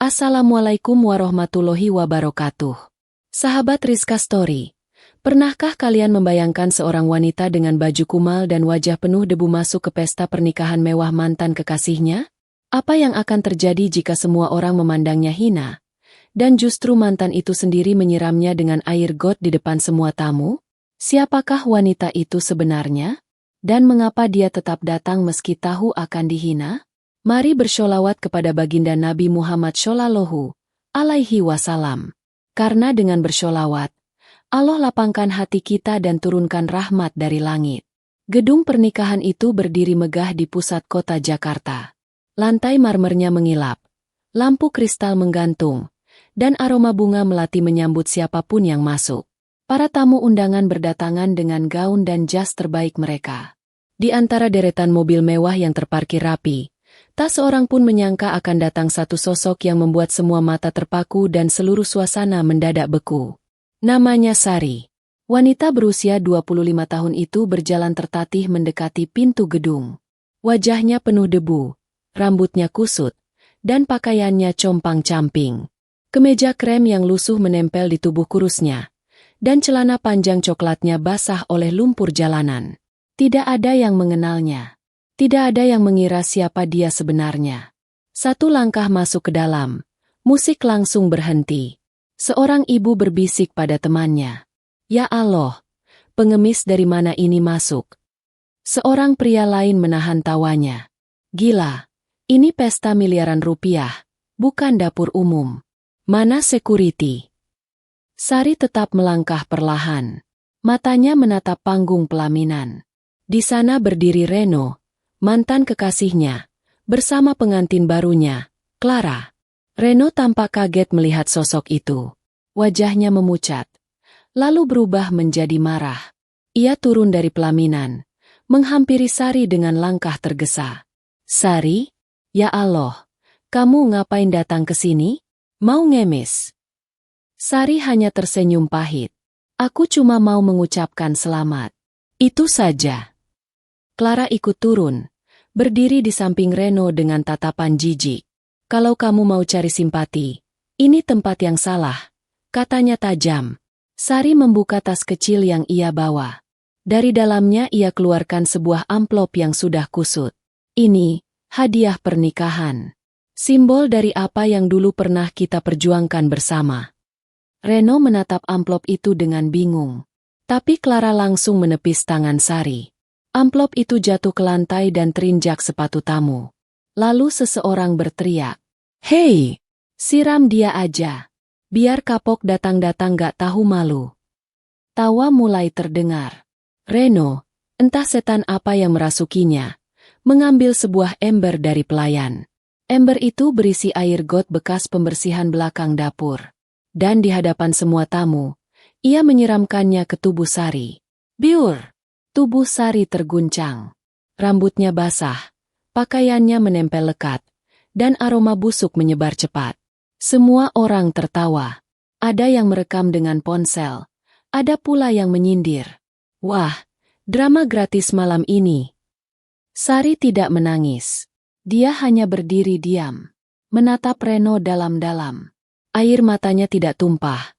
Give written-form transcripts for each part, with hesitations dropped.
Assalamualaikum warahmatullahi wabarakatuh. Sahabat Rizka Story, pernahkah kalian membayangkan seorang wanita dengan baju kumal dan wajah penuh debu masuk ke pesta pernikahan mewah mantan kekasihnya? Apa yang akan terjadi jika semua orang memandangnya hina, dan justru mantan itu sendiri menyiramnya dengan air got di depan semua tamu? Siapakah wanita itu sebenarnya? Dan mengapa dia tetap datang meski tahu akan dihina? Mari bersholawat kepada baginda Nabi Muhammad Shallallahu Alaihi Wasallam. Karena dengan bersholawat, Allah lapangkan hati kita dan turunkan rahmat dari langit. Gedung pernikahan itu berdiri megah di pusat kota Jakarta. Lantai marmernya mengilap, lampu kristal menggantung, dan aroma bunga melati menyambut siapapun yang masuk. Para tamu undangan berdatangan dengan gaun dan jas terbaik mereka. Di antara deretan mobil mewah yang terparkir rapi, tak seorang pun menyangka akan datang satu sosok yang membuat semua mata terpaku dan seluruh suasana mendadak beku. Namanya Sari. Wanita berusia 25 tahun itu berjalan tertatih mendekati pintu gedung. Wajahnya penuh debu, rambutnya kusut, dan pakaiannya compang-camping. Kemeja krem yang lusuh menempel di tubuh kurusnya, dan celana panjang coklatnya basah oleh lumpur jalanan. Tidak ada yang mengenalnya. Tidak ada yang mengira siapa dia sebenarnya. Satu langkah masuk ke dalam, musik langsung berhenti. Seorang ibu berbisik pada temannya. Ya Allah, pengemis dari mana ini masuk? Seorang pria lain menahan tawanya. Gila, ini pesta miliaran rupiah, bukan dapur umum. Mana security? Sari tetap melangkah perlahan. Matanya menatap panggung pelaminan. Di sana berdiri Reno, mantan kekasihnya, bersama pengantin barunya, Clara. Reno tampak kaget melihat sosok itu. Wajahnya memucat, lalu berubah menjadi marah. Ia turun dari pelaminan, menghampiri Sari dengan langkah tergesa. Sari, ya Allah, kamu ngapain datang ke sini? Mau ngemis? Sari hanya tersenyum pahit. Aku cuma mau mengucapkan selamat. Itu saja. Clara ikut turun, berdiri di samping Reno dengan tatapan jijik. Kalau kamu mau cari simpati, ini tempat yang salah, katanya tajam. Sari membuka tas kecil yang ia bawa. Dari dalamnya ia keluarkan sebuah amplop yang sudah kusut. Ini, hadiah pernikahan. Simbol dari apa yang dulu pernah kita perjuangkan bersama. Reno menatap amplop itu dengan bingung. Tapi Clara langsung menepis tangan Sari. Amplop itu jatuh ke lantai dan terinjak sepatu tamu. Lalu seseorang berteriak, "Hei, siram dia aja. Biar kapok datang-datang gak tahu malu." Tawa mulai terdengar. Reno, entah setan apa yang merasukinya, mengambil sebuah ember dari pelayan. Ember itu berisi air got bekas pembersihan belakang dapur. Dan di hadapan semua tamu, ia menyiramkannya ke tubuh Sari. Biur! Tubuh Sari terguncang. Rambutnya basah, pakaiannya menempel lekat, dan aroma busuk menyebar cepat. Semua orang tertawa. Ada yang merekam dengan ponsel, ada pula yang menyindir. Wah, drama gratis malam ini. Sari tidak menangis. Dia hanya berdiri diam, menatap Reno dalam-dalam. Air matanya tidak tumpah,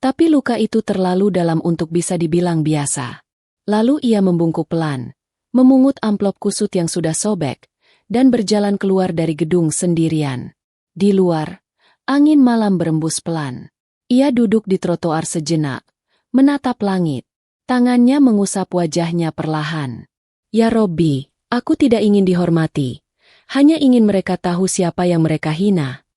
tapi luka itu terlalu dalam untuk bisa dibilang biasa. Lalu ia membungkuk pelan, memungut amplop kusut yang sudah sobek, dan berjalan keluar dari gedung sendirian. Di luar, angin malam berembus pelan. Ia duduk di trotoar sejenak, menatap langit. Tangannya mengusap wajahnya perlahan. Ya Robbi, aku tidak ingin dihormati. Hanya ingin mereka tahu siapa yang mereka hina.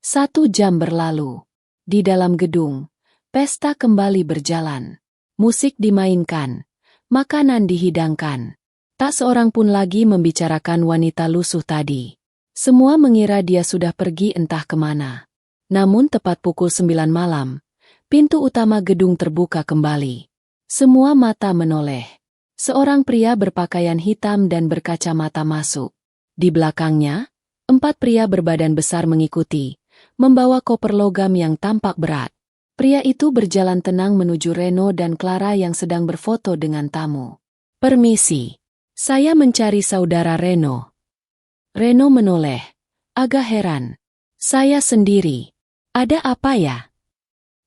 1 jam berlalu. Di dalam gedung, pesta kembali berjalan. Musik dimainkan. Makanan dihidangkan. Tak seorang pun lagi membicarakan wanita lusuh tadi. Semua mengira dia sudah pergi entah kemana. Namun tepat pukul 9 malam, pintu utama gedung terbuka kembali. Semua mata menoleh. Seorang pria berpakaian hitam dan berkacamata masuk. Di belakangnya, 4 pria berbadan besar mengikuti, membawa koper logam yang tampak berat. Pria itu berjalan tenang menuju Reno dan Clara yang sedang berfoto dengan tamu. Permisi, saya mencari saudara Reno. Reno menoleh, agak heran. Saya sendiri. Ada apa ya?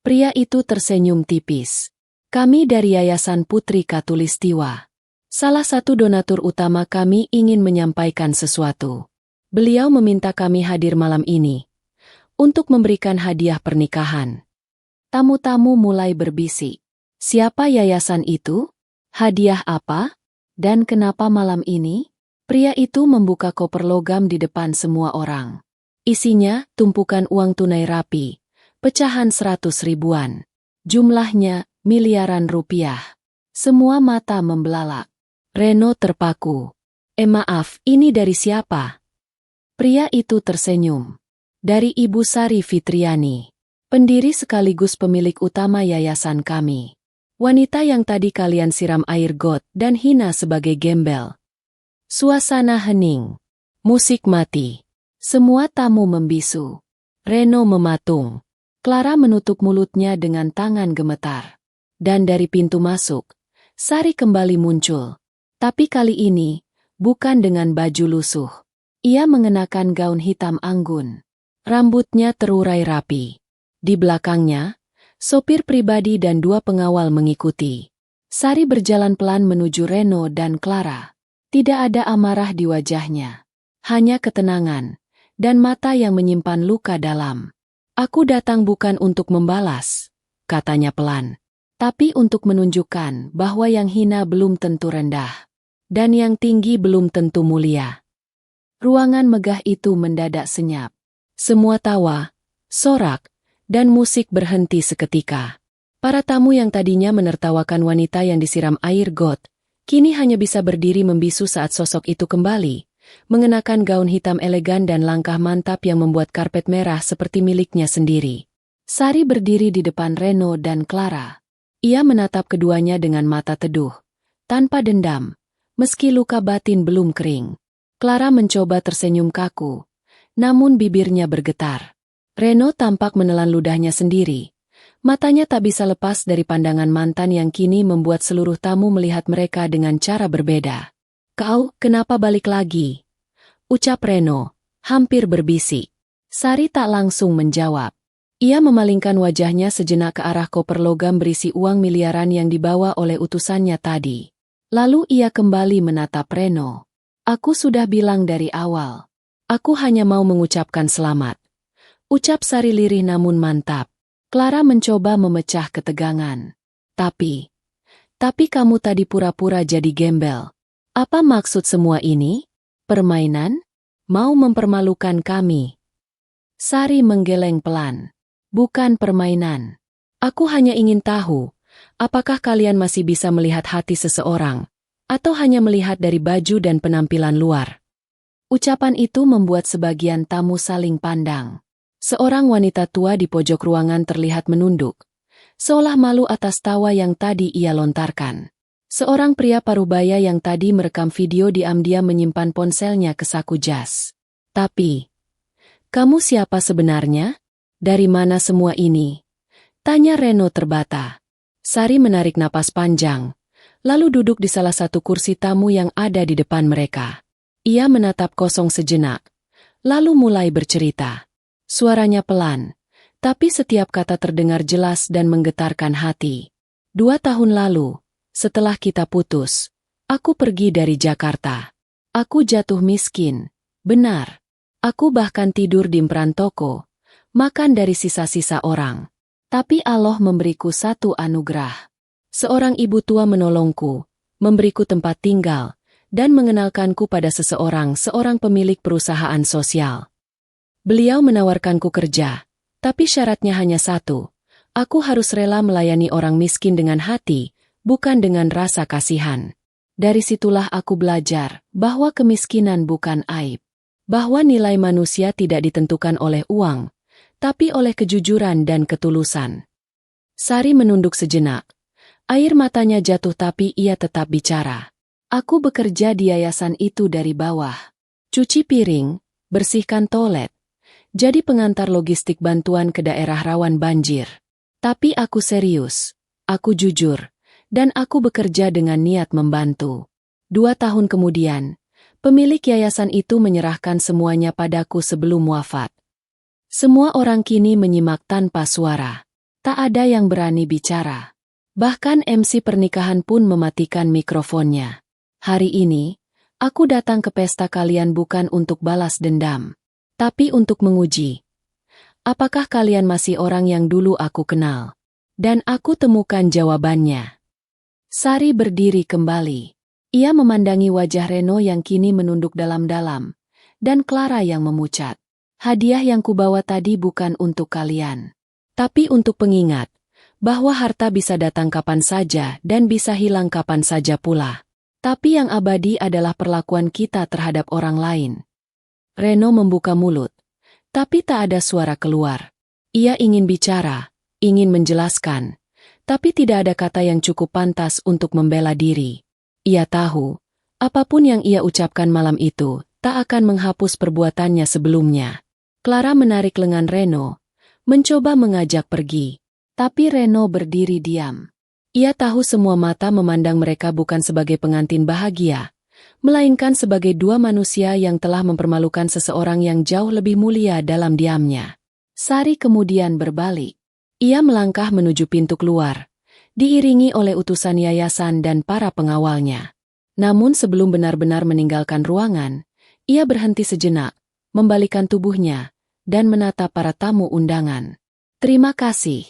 Pria itu tersenyum tipis. Kami dari Yayasan Putri Khatulistiwa. Salah satu donatur utama kami ingin menyampaikan sesuatu. Beliau meminta kami hadir malam ini untuk memberikan hadiah pernikahan. Tamu-tamu mulai berbisik. Siapa yayasan itu? Hadiah apa? Dan kenapa malam ini? Pria itu membuka koper logam di depan semua orang. Isinya tumpukan uang tunai rapi, pecahan 100 ribuan. Jumlahnya miliaran rupiah. Semua mata membelalak. Reno terpaku. Maaf, ini dari siapa? Pria itu tersenyum. Dari Ibu Sari Fitriani, pendiri sekaligus pemilik utama yayasan kami. Wanita yang tadi kalian siram air got dan hina sebagai gembel. Suasana hening. Musik mati. Semua tamu membisu. Reno mematung. Clara menutup mulutnya dengan tangan gemetar. Dan dari pintu masuk, Sari kembali muncul. Tapi kali ini, bukan dengan baju lusuh. Ia mengenakan gaun hitam anggun. Rambutnya terurai rapi. Di belakangnya, sopir pribadi dan 2 pengawal mengikuti. Sari berjalan pelan menuju Reno dan Clara. Tidak ada amarah di wajahnya. Hanya ketenangan, dan mata yang menyimpan luka dalam. Aku datang bukan untuk membalas, katanya pelan. Tapi untuk menunjukkan bahwa yang hina belum tentu rendah. Dan yang tinggi belum tentu mulia. Ruangan megah itu mendadak senyap. Semua tawa, sorak, dan musik berhenti seketika. Para tamu yang tadinya menertawakan wanita yang disiram air got, kini hanya bisa berdiri membisu saat sosok itu kembali, mengenakan gaun hitam elegan dan langkah mantap yang membuat karpet merah seperti miliknya sendiri. Sari berdiri di depan Reno dan Clara. Ia menatap keduanya dengan mata teduh, tanpa dendam, meski luka batin belum kering. Clara mencoba tersenyum kaku, namun bibirnya bergetar. Reno tampak menelan ludahnya sendiri. Matanya tak bisa lepas dari pandangan mantan yang kini membuat seluruh tamu melihat mereka dengan cara berbeda. Kau, kenapa balik lagi? Ucap Reno, hampir berbisik. Sari tak langsung menjawab. Ia memalingkan wajahnya sejenak ke arah koper logam berisi uang miliaran yang dibawa oleh utusannya tadi. Lalu ia kembali menatap Reno. Aku sudah bilang dari awal. Aku hanya mau mengucapkan selamat. Ucap Sari lirih namun mantap. Clara mencoba memecah ketegangan. Tapi kamu tadi pura-pura jadi gembel. Apa maksud semua ini? Permainan? Mau mempermalukan kami? Sari menggeleng pelan. Bukan permainan. Aku hanya ingin tahu, apakah kalian masih bisa melihat hati seseorang, atau hanya melihat dari baju dan penampilan luar? Ucapan itu membuat sebagian tamu saling pandang. Seorang wanita tua di pojok ruangan terlihat menunduk, seolah malu atas tawa yang tadi ia lontarkan. Seorang pria parubaya yang tadi merekam video diam-diam menyimpan ponselnya ke saku jas. Tapi, kamu siapa sebenarnya? Dari mana semua ini? Tanya Reno terbata. Sari menarik napas panjang, lalu duduk di salah satu kursi tamu yang ada di depan mereka. Ia menatap kosong sejenak, lalu mulai bercerita. Suaranya pelan, tapi setiap kata terdengar jelas dan menggetarkan hati. 2 tahun lalu, setelah kita putus, aku pergi dari Jakarta. Aku jatuh miskin, benar. Aku bahkan tidur di emperan toko, makan dari sisa-sisa orang. Tapi Allah memberiku satu anugerah. Seorang ibu tua menolongku, memberiku tempat tinggal, dan mengenalkanku pada seorang pemilik perusahaan sosial. Beliau menawarkanku kerja, tapi syaratnya hanya satu. Aku harus rela melayani orang miskin dengan hati, bukan dengan rasa kasihan. Dari situlah aku belajar bahwa kemiskinan bukan aib. Bahwa nilai manusia tidak ditentukan oleh uang, tapi oleh kejujuran dan ketulusan. Sari menunduk sejenak. Air matanya jatuh tapi ia tetap bicara. Aku bekerja di yayasan itu dari bawah. Cuci piring, bersihkan toilet. Jadi pengantar logistik bantuan ke daerah rawan banjir. Tapi aku serius, aku jujur, dan aku bekerja dengan niat membantu. 2 tahun kemudian, pemilik yayasan itu menyerahkan semuanya padaku sebelum wafat. Semua orang kini menyimak tanpa suara. Tak ada yang berani bicara. Bahkan MC pernikahan pun mematikan mikrofonnya. Hari ini, aku datang ke pesta kalian bukan untuk balas dendam, tapi untuk menguji. Apakah kalian masih orang yang dulu aku kenal? Dan aku temukan jawabannya. Sari berdiri kembali. Ia memandangi wajah Reno yang kini menunduk dalam-dalam, dan Clara yang memucat. Hadiah yang kubawa tadi bukan untuk kalian, tapi untuk pengingat bahwa harta bisa datang kapan saja dan bisa hilang kapan saja pula. Tapi yang abadi adalah perlakuan kita terhadap orang lain. Reno membuka mulut, tapi tak ada suara keluar. Ia ingin bicara, ingin menjelaskan, tapi tidak ada kata yang cukup pantas untuk membela diri. Ia tahu, apapun yang ia ucapkan malam itu tak akan menghapus perbuatannya sebelumnya. Clara menarik lengan Reno, mencoba mengajak pergi. Tapi Reno berdiri diam. Ia tahu semua mata memandang mereka bukan sebagai pengantin bahagia, melainkan sebagai dua manusia yang telah mempermalukan seseorang yang jauh lebih mulia dalam diamnya. Sari kemudian berbalik. Ia melangkah menuju pintu keluar, diiringi oleh utusan yayasan dan para pengawalnya. Namun sebelum benar-benar meninggalkan ruangan, ia berhenti sejenak, membalikan tubuhnya, dan menatap para tamu undangan. Terima kasih.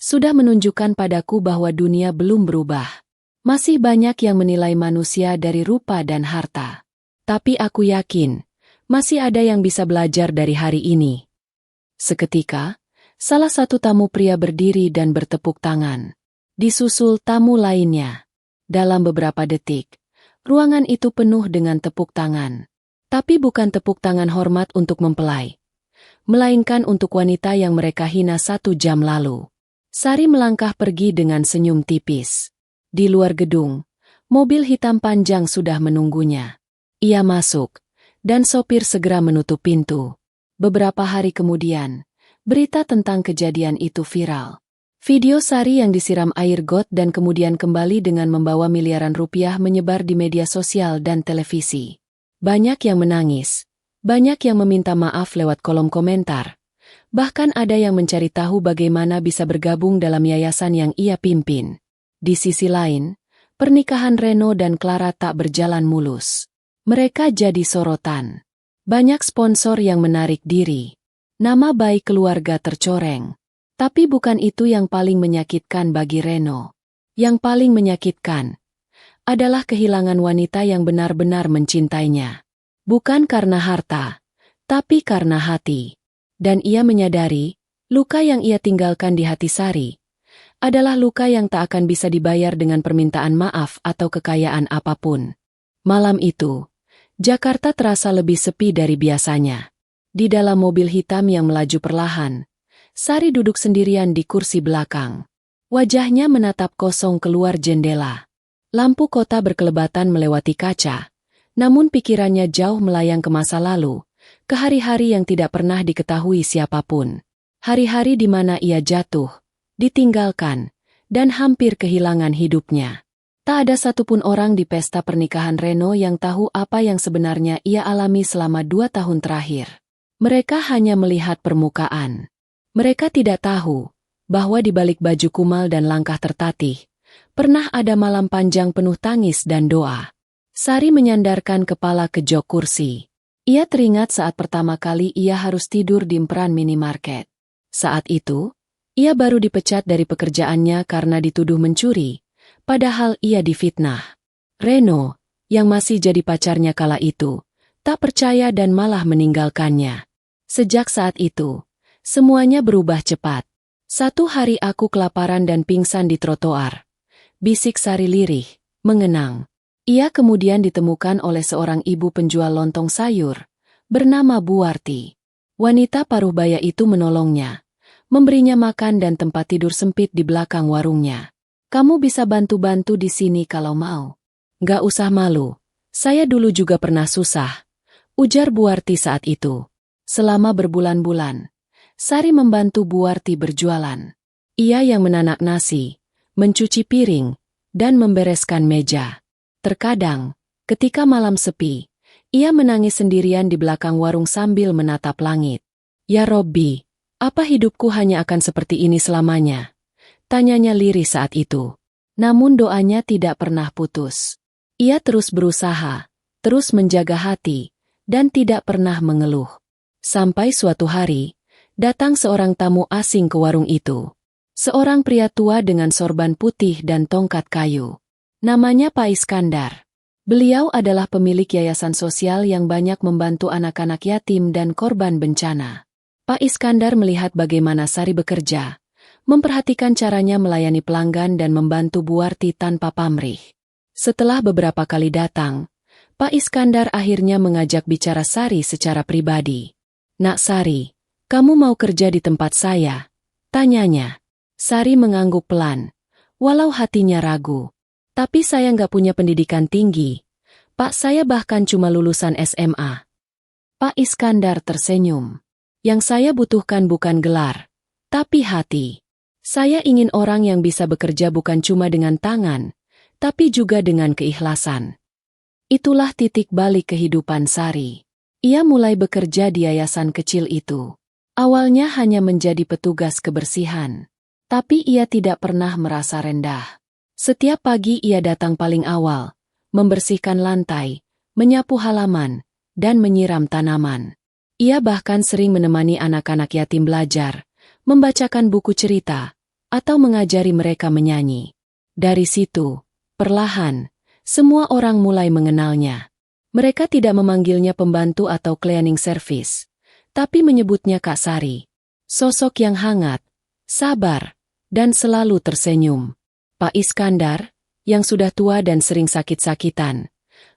Sudah menunjukkan padaku bahwa dunia belum berubah. Masih banyak yang menilai manusia dari rupa dan harta. Tapi aku yakin, masih ada yang bisa belajar dari hari ini. Seketika, salah satu tamu pria berdiri dan bertepuk tangan. Disusul tamu lainnya. Dalam beberapa detik, ruangan itu penuh dengan tepuk tangan. Tapi bukan tepuk tangan hormat untuk mempelai, melainkan untuk wanita yang mereka hina 1 jam lalu. Sari melangkah pergi dengan senyum tipis. Di luar gedung, mobil hitam panjang sudah menunggunya. Ia masuk, dan sopir segera menutup pintu. Beberapa hari kemudian, berita tentang kejadian itu viral. Video Sari yang disiram air got dan kemudian kembali dengan membawa miliaran rupiah menyebar di media sosial dan televisi. Banyak yang menangis, banyak yang meminta maaf lewat kolom komentar. Bahkan ada yang mencari tahu bagaimana bisa bergabung dalam yayasan yang ia pimpin. Di sisi lain, pernikahan Reno dan Clara tak berjalan mulus. Mereka jadi sorotan. Banyak sponsor yang menarik diri. Nama baik keluarga tercoreng. Tapi bukan itu yang paling menyakitkan bagi Reno. Yang paling menyakitkan adalah kehilangan wanita yang benar-benar mencintainya. Bukan karena harta, tapi karena hati. Dan ia menyadari, luka yang ia tinggalkan di hati Sari adalah luka yang tak akan bisa dibayar dengan permintaan maaf atau kekayaan apapun. Malam itu, Jakarta terasa lebih sepi dari biasanya. Di dalam mobil hitam yang melaju perlahan, Sari duduk sendirian di kursi belakang. Wajahnya menatap kosong keluar jendela. Lampu kota berkelebatan melewati kaca, namun pikirannya jauh melayang ke masa lalu. Ke hari-hari yang tidak pernah diketahui siapapun. Hari-hari di mana ia jatuh, ditinggalkan, dan hampir kehilangan hidupnya. Tak ada satupun orang di pesta pernikahan Reno yang tahu apa yang sebenarnya ia alami selama 2 tahun terakhir. Mereka hanya melihat permukaan. Mereka tidak tahu bahwa di balik baju kumal dan langkah tertatih, pernah ada malam panjang penuh tangis dan doa. Sari menyandarkan kepala ke jok kursi. Ia teringat saat pertama kali ia harus tidur di emperan minimarket. Saat itu, ia baru dipecat dari pekerjaannya karena dituduh mencuri, padahal ia difitnah. Reno, yang masih jadi pacarnya kala itu, tak percaya dan malah meninggalkannya. Sejak saat itu, semuanya berubah cepat. Satu hari aku kelaparan dan pingsan di trotoar. Bisik Sari lirih, mengenang. Ia kemudian ditemukan oleh seorang ibu penjual lontong sayur, bernama Buarti. Wanita paruh baya itu menolongnya, memberinya makan dan tempat tidur sempit di belakang warungnya. Kamu bisa bantu-bantu di sini kalau mau. Gak usah malu, saya dulu juga pernah susah, ujar Buarti saat itu. Selama berbulan-bulan, Sari membantu Buarti berjualan. Ia yang menanak nasi, mencuci piring, dan membereskan meja. Terkadang, ketika malam sepi, ia menangis sendirian di belakang warung sambil menatap langit. Ya Robbi, apa hidupku hanya akan seperti ini selamanya? Tanyanya lirih saat itu. Namun doanya tidak pernah putus. Ia terus berusaha, terus menjaga hati, dan tidak pernah mengeluh. Sampai suatu hari, datang seorang tamu asing ke warung itu. Seorang pria tua dengan sorban putih dan tongkat kayu. Namanya Pak Iskandar. Beliau adalah pemilik yayasan sosial yang banyak membantu anak-anak yatim dan korban bencana. Pak Iskandar melihat bagaimana Sari bekerja, memperhatikan caranya melayani pelanggan dan membantu Bu Warti tanpa pamrih. Setelah beberapa kali datang, Pak Iskandar akhirnya mengajak bicara Sari secara pribadi. "Nak Sari, kamu mau kerja di tempat saya?" tanyanya. Sari mengangguk pelan, walau hatinya ragu. "Tapi saya nggak punya pendidikan tinggi, Pak, saya bahkan cuma lulusan SMA." Pak Iskandar tersenyum. "Yang saya butuhkan bukan gelar, tapi hati. Saya ingin orang yang bisa bekerja bukan cuma dengan tangan, tapi juga dengan keikhlasan." Itulah titik balik kehidupan Sari. Ia mulai bekerja di yayasan kecil itu. Awalnya hanya menjadi petugas kebersihan. Tapi ia tidak pernah merasa rendah. Setiap pagi ia datang paling awal, membersihkan lantai, menyapu halaman, dan menyiram tanaman. Ia bahkan sering menemani anak-anak yatim belajar, membacakan buku cerita, atau mengajari mereka menyanyi. Dari situ, perlahan, semua orang mulai mengenalnya. Mereka tidak memanggilnya pembantu atau cleaning service, tapi menyebutnya Kak Sari. Sosok yang hangat, sabar, dan selalu tersenyum. Pak Iskandar, yang sudah tua dan sering sakit-sakitan,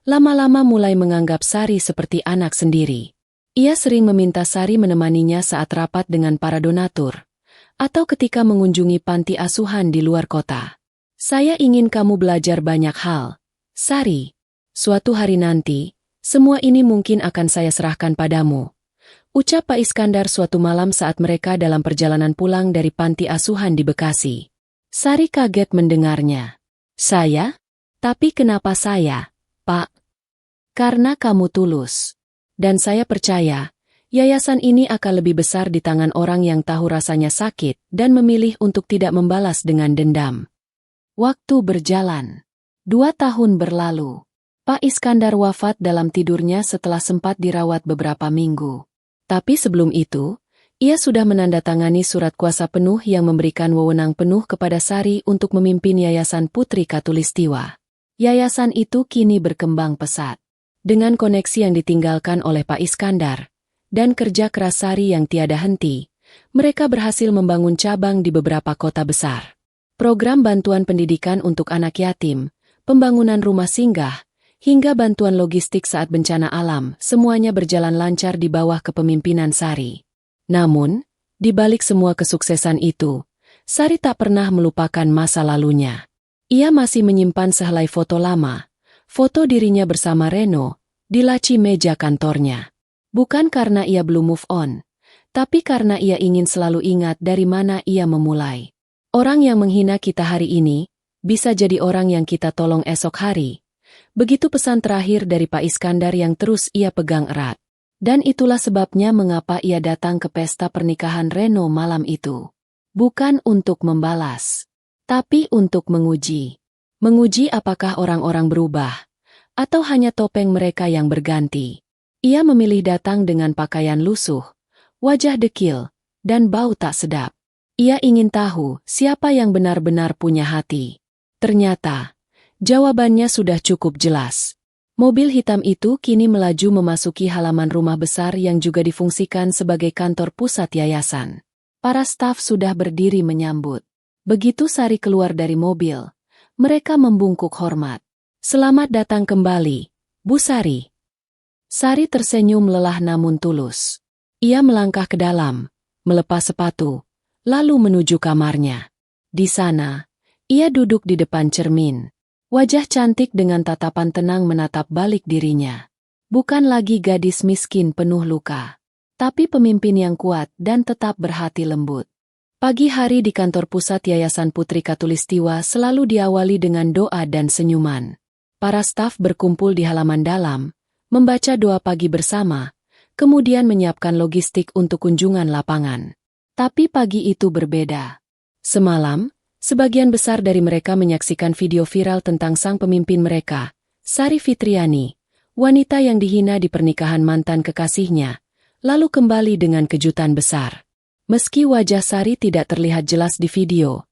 lama-lama mulai menganggap Sari seperti anak sendiri. Ia sering meminta Sari menemaninya saat rapat dengan para donatur, atau ketika mengunjungi panti asuhan di luar kota. "Saya ingin kamu belajar banyak hal, Sari. Suatu hari nanti, semua ini mungkin akan saya serahkan padamu," ucap Pak Iskandar suatu malam saat mereka dalam perjalanan pulang dari panti asuhan di Bekasi. Sari kaget mendengarnya. "Saya? Tapi kenapa saya, Pak?" "Karena kamu tulus. Dan saya percaya, yayasan ini akan lebih besar di tangan orang yang tahu rasanya sakit dan memilih untuk tidak membalas dengan dendam." Waktu berjalan. 2 tahun berlalu. Pak Iskandar wafat dalam tidurnya setelah sempat dirawat beberapa minggu. Tapi sebelum itu, ia sudah menandatangani surat kuasa penuh yang memberikan wewenang penuh kepada Sari untuk memimpin Yayasan Putri Khatulistiwa. Yayasan itu kini berkembang pesat. Dengan koneksi yang ditinggalkan oleh Pak Iskandar, dan kerja keras Sari yang tiada henti, mereka berhasil membangun cabang di beberapa kota besar. Program bantuan pendidikan untuk anak yatim, pembangunan rumah singgah, hingga bantuan logistik saat bencana alam, semuanya berjalan lancar di bawah kepemimpinan Sari. Namun, di balik semua kesuksesan itu, Sari tak pernah melupakan masa lalunya. Ia masih menyimpan sehelai foto lama, foto dirinya bersama Reno, di laci meja kantornya. Bukan karena ia belum move on, tapi karena ia ingin selalu ingat dari mana ia memulai. Orang yang menghina kita hari ini, bisa jadi orang yang kita tolong esok hari. Begitu pesan terakhir dari Pak Iskandar yang terus ia pegang erat. Dan itulah sebabnya mengapa ia datang ke pesta pernikahan Reno malam itu. Bukan untuk membalas, tapi untuk menguji. Menguji apakah orang-orang berubah, atau hanya topeng mereka yang berganti. Ia memilih datang dengan pakaian lusuh, wajah dekil, dan bau tak sedap. Ia ingin tahu siapa yang benar-benar punya hati. Ternyata, jawabannya sudah cukup jelas. Mobil hitam itu kini melaju memasuki halaman rumah besar yang juga difungsikan sebagai kantor pusat yayasan. Para staf sudah berdiri menyambut. Begitu Sari keluar dari mobil, mereka membungkuk hormat. "Selamat datang kembali, Bu Sari." Sari tersenyum lelah namun tulus. Ia melangkah ke dalam, melepas sepatu, lalu menuju kamarnya. Di sana, ia duduk di depan cermin. Wajah cantik dengan tatapan tenang menatap balik dirinya. Bukan lagi gadis miskin penuh luka, tapi pemimpin yang kuat dan tetap berhati lembut. Pagi hari di kantor pusat Yayasan Putri Khatulistiwa selalu diawali dengan doa dan senyuman. Para staf berkumpul di halaman dalam, membaca doa pagi bersama, kemudian menyiapkan logistik untuk kunjungan lapangan. Tapi pagi itu berbeda. Semalam, sebagian besar dari mereka menyaksikan video viral tentang sang pemimpin mereka, Sari Fitriani, wanita yang dihina di pernikahan mantan kekasihnya, lalu kembali dengan kejutan besar. Meski wajah Sari tidak terlihat jelas di video,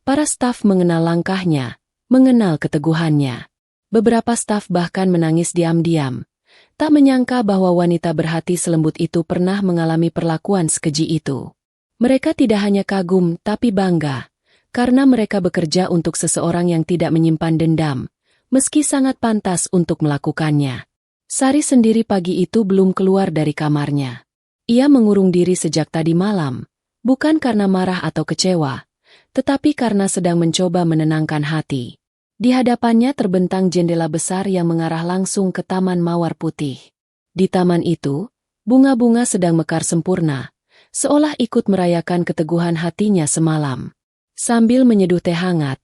para staf mengenal langkahnya, mengenal keteguhannya. Beberapa staf bahkan menangis diam-diam, tak menyangka bahwa wanita berhati selembut itu pernah mengalami perlakuan sekeji itu. Mereka tidak hanya kagum tapi bangga, karena mereka bekerja untuk seseorang yang tidak menyimpan dendam, meski sangat pantas untuk melakukannya. Sari sendiri pagi itu belum keluar dari kamarnya. Ia mengurung diri sejak tadi malam, bukan karena marah atau kecewa, tetapi karena sedang mencoba menenangkan hati. Di hadapannya terbentang jendela besar yang mengarah langsung ke Taman Mawar Putih. Di taman itu, bunga-bunga sedang mekar sempurna, seolah ikut merayakan keteguhan hatinya semalam. Sambil menyeduh teh hangat,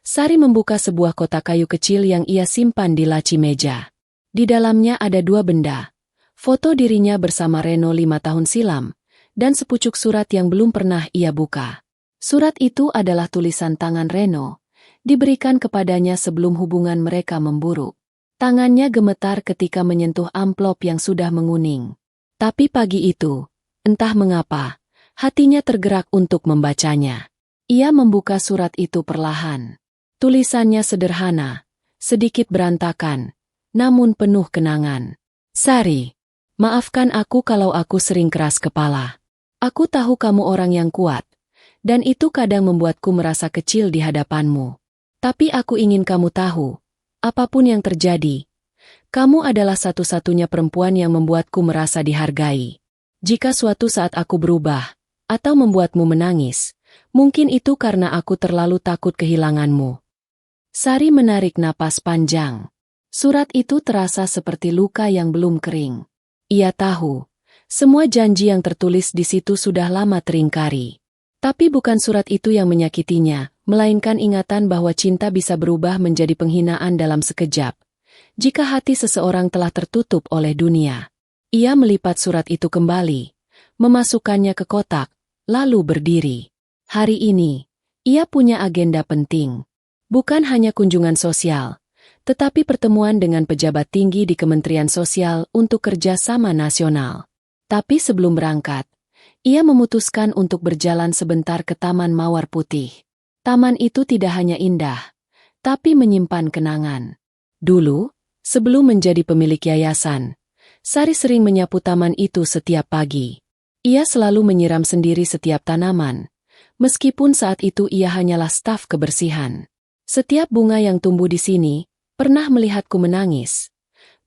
Sari membuka sebuah kotak kayu kecil yang ia simpan di laci meja. Di dalamnya ada dua benda, foto dirinya bersama Reno 5 tahun silam, dan sepucuk surat yang belum pernah ia buka. Surat itu adalah tulisan tangan Reno, diberikan kepadanya sebelum hubungan mereka memburuk. Tangannya gemetar ketika menyentuh amplop yang sudah menguning. Tapi pagi itu, entah mengapa, hatinya tergerak untuk membacanya. Ia membuka surat itu perlahan. Tulisannya sederhana, sedikit berantakan, namun penuh kenangan. Sari, maafkan aku kalau aku sering keras kepala. Aku tahu kamu orang yang kuat, dan itu kadang membuatku merasa kecil di hadapanmu. Tapi aku ingin kamu tahu, apapun yang terjadi, kamu adalah satu-satunya perempuan yang membuatku merasa dihargai. Jika suatu saat aku berubah, atau membuatmu menangis, mungkin itu karena aku terlalu takut kehilanganmu. Sari menarik napas panjang. Surat itu terasa seperti luka yang belum kering. Ia tahu, semua janji yang tertulis di situ sudah lama teringkari. Tapi bukan surat itu yang menyakitinya, melainkan ingatan bahwa cinta bisa berubah menjadi penghinaan dalam sekejap. Jika hati seseorang telah tertutup oleh dunia. Ia melipat surat itu kembali, memasukkannya ke kotak, lalu berdiri. Hari ini, ia punya agenda penting. Bukan hanya kunjungan sosial, tetapi pertemuan dengan pejabat tinggi di Kementerian Sosial untuk kerjasama nasional. Tapi sebelum berangkat, ia memutuskan untuk berjalan sebentar ke Taman Mawar Putih. Taman itu tidak hanya indah, tapi menyimpan kenangan. Dulu, sebelum menjadi pemilik yayasan, Sari sering menyapu taman itu setiap pagi. Ia selalu menyiram sendiri setiap tanaman, meskipun saat itu ia hanyalah staf kebersihan. Setiap bunga yang tumbuh di sini, pernah melihatku menangis.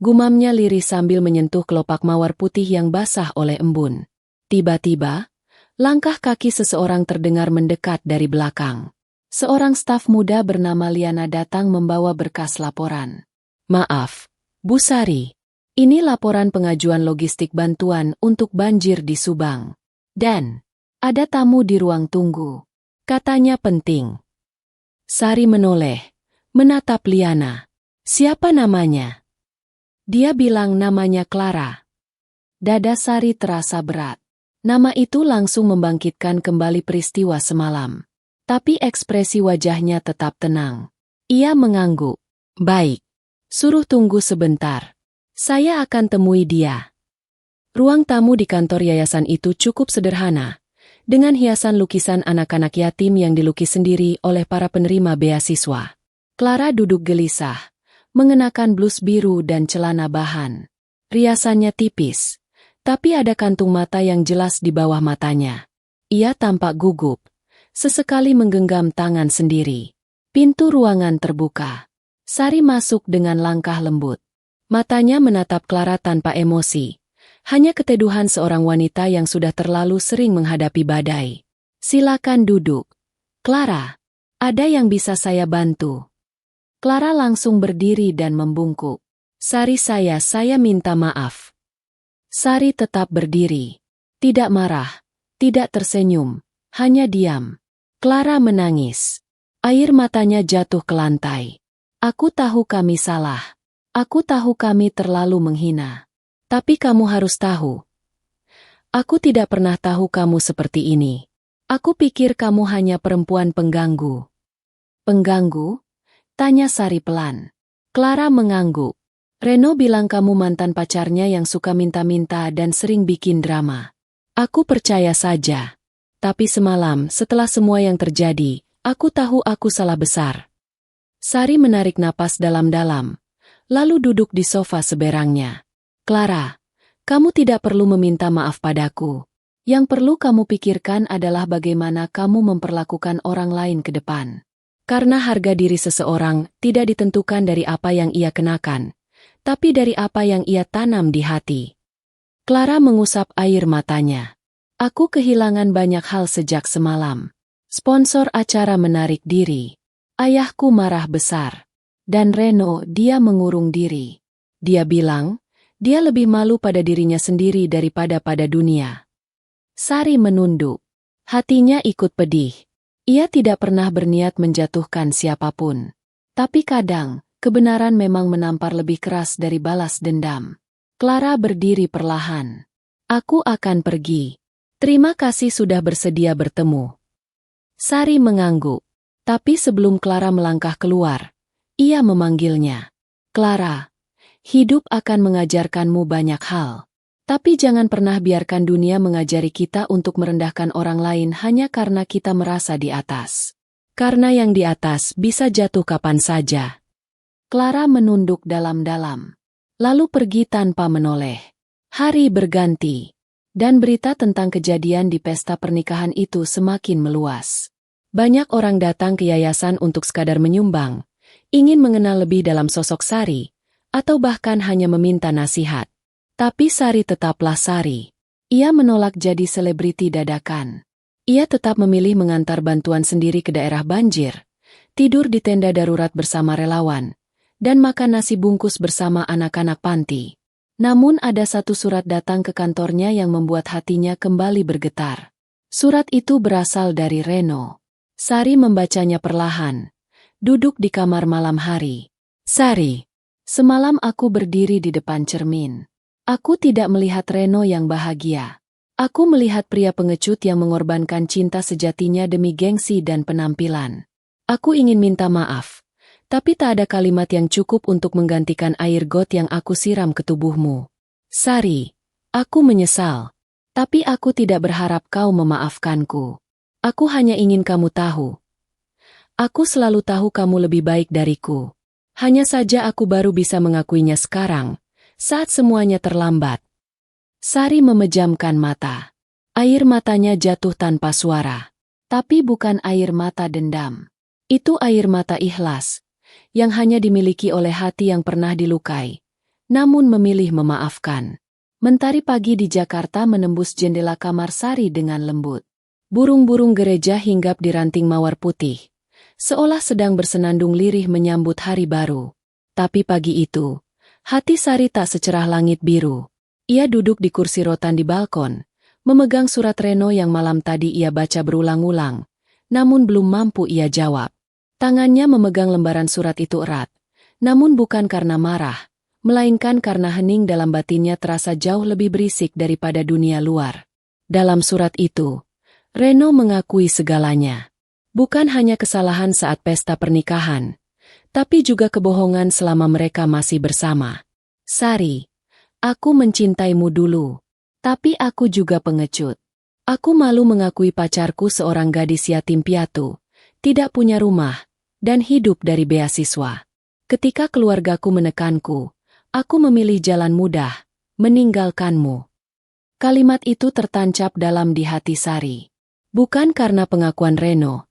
Gumamnya lirih sambil menyentuh kelopak mawar putih yang basah oleh embun. Tiba-tiba, langkah kaki seseorang terdengar mendekat dari belakang. Seorang staf muda bernama Liana datang membawa berkas laporan. Maaf, Bu Sari. Ini laporan pengajuan logistik bantuan untuk banjir di Subang. Dan, ada tamu di ruang tunggu. Katanya penting. Sari menoleh, menatap Liana. Siapa namanya? Dia bilang namanya Clara. Dada Sari terasa berat. Nama itu langsung membangkitkan kembali peristiwa semalam. Tapi ekspresi wajahnya tetap tenang. Ia mengangguk. Baik. Suruh tunggu sebentar. Saya akan temui dia. Ruang tamu di kantor yayasan itu cukup sederhana, dengan hiasan lukisan anak-anak yatim yang dilukis sendiri oleh para penerima beasiswa. Clara duduk gelisah, mengenakan blus biru dan celana bahan. Riasannya tipis, tapi ada kantung mata yang jelas di bawah matanya. Ia tampak gugup, sesekali menggenggam tangan sendiri. Pintu ruangan terbuka. Sari masuk dengan langkah lembut. Matanya menatap Clara tanpa emosi. Hanya keteduhan seorang wanita yang sudah terlalu sering menghadapi badai. Silakan duduk. Clara, ada yang bisa saya bantu? Clara langsung berdiri dan membungkuk. Sari saya minta maaf. Sari tetap berdiri. Tidak marah, tidak tersenyum, hanya diam. Clara menangis. Air matanya jatuh ke lantai. Aku tahu kami salah. Aku tahu kami terlalu menghina. Tapi kamu harus tahu, Aku tidak pernah tahu kamu seperti ini. Aku pikir kamu hanya perempuan pengganggu. Pengganggu? Tanya Sari pelan. Clara mengangguk. Reno bilang kamu mantan pacarnya yang suka minta-minta dan sering bikin drama. Aku percaya saja. Tapi semalam, setelah semua yang terjadi, aku tahu aku salah besar. Sari menarik napas dalam-dalam, lalu duduk di sofa seberangnya. Clara, kamu tidak perlu meminta maaf padaku. Yang perlu kamu pikirkan adalah bagaimana kamu memperlakukan orang lain ke depan. Karena harga diri seseorang tidak ditentukan dari apa yang ia kenakan, tapi dari apa yang ia tanam di hati. Clara mengusap air matanya. Aku kehilangan banyak hal sejak semalam. Sponsor acara menarik diri. Ayahku marah besar. Dan Reno, dia mengurung diri. Dia bilang, dia lebih malu pada dirinya sendiri daripada pada dunia. Sari menunduk. Hatinya ikut pedih. Ia tidak pernah berniat menjatuhkan siapapun. Tapi kadang, kebenaran memang menampar lebih keras dari balas dendam. Clara berdiri perlahan. Aku akan pergi. Terima kasih sudah bersedia bertemu. Sari mengangguk. Tapi sebelum Clara melangkah keluar, ia memanggilnya. Clara, hidup akan mengajarkanmu banyak hal. Tapi jangan pernah biarkan dunia mengajari kita untuk merendahkan orang lain hanya karena kita merasa di atas. Karena yang di atas bisa jatuh kapan saja. Clara menunduk dalam-dalam. Lalu pergi tanpa menoleh. Hari berganti. Dan berita tentang kejadian di pesta pernikahan itu semakin meluas. Banyak orang datang ke yayasan untuk sekadar menyumbang, ingin mengenal lebih dalam sosok Sari, atau bahkan hanya meminta nasihat. Tapi Sari tetaplah Sari. Ia menolak jadi selebriti dadakan. Ia tetap memilih mengantar bantuan sendiri ke daerah banjir, tidur di tenda darurat bersama relawan, dan makan nasi bungkus bersama anak-anak panti. Namun ada satu surat datang ke kantornya yang membuat hatinya kembali bergetar. Surat itu berasal dari Reno. Sari membacanya perlahan. Duduk di kamar malam hari. Sari, semalam aku berdiri di depan cermin. Aku tidak melihat Reno yang bahagia. Aku melihat pria pengecut yang mengorbankan cinta sejatinya demi gengsi dan penampilan. Aku ingin minta maaf, tapi tak ada kalimat yang cukup untuk menggantikan air got yang aku siram ke tubuhmu. Sari, aku menyesal, tapi aku tidak berharap kau memaafkanku. Aku hanya ingin kamu tahu. Aku selalu tahu kamu lebih baik dariku. Hanya saja aku baru bisa mengakuinya sekarang, saat semuanya terlambat. Sari memejamkan mata. Air matanya jatuh tanpa suara. Tapi bukan air mata dendam. Itu air mata ikhlas, yang hanya dimiliki oleh hati yang pernah dilukai, namun memilih memaafkan. Mentari pagi di Jakarta menembus jendela kamar Sari dengan lembut. Burung-burung gereja hinggap di ranting mawar putih, seolah sedang bersenandung lirih menyambut hari baru. Tapi pagi itu, hati Sari tak secerah langit biru. Ia duduk di kursi rotan di balkon, memegang surat Reno yang malam tadi ia baca berulang-ulang, namun belum mampu ia jawab. Tangannya memegang lembaran surat itu erat, namun bukan karena marah, melainkan karena hening dalam batinnya terasa jauh lebih berisik daripada dunia luar. Dalam surat itu, Reno mengakui segalanya. Bukan hanya kesalahan saat pesta pernikahan, tapi juga kebohongan selama mereka masih bersama. Sari, aku mencintaimu dulu, tapi aku juga pengecut. Aku malu mengakui pacarku seorang gadis yatim piatu, tidak punya rumah, dan hidup dari beasiswa. Ketika keluargaku menekanku, aku memilih jalan mudah, meninggalkanmu. Kalimat itu tertancap dalam di hati Sari. Bukan karena pengakuan Reno,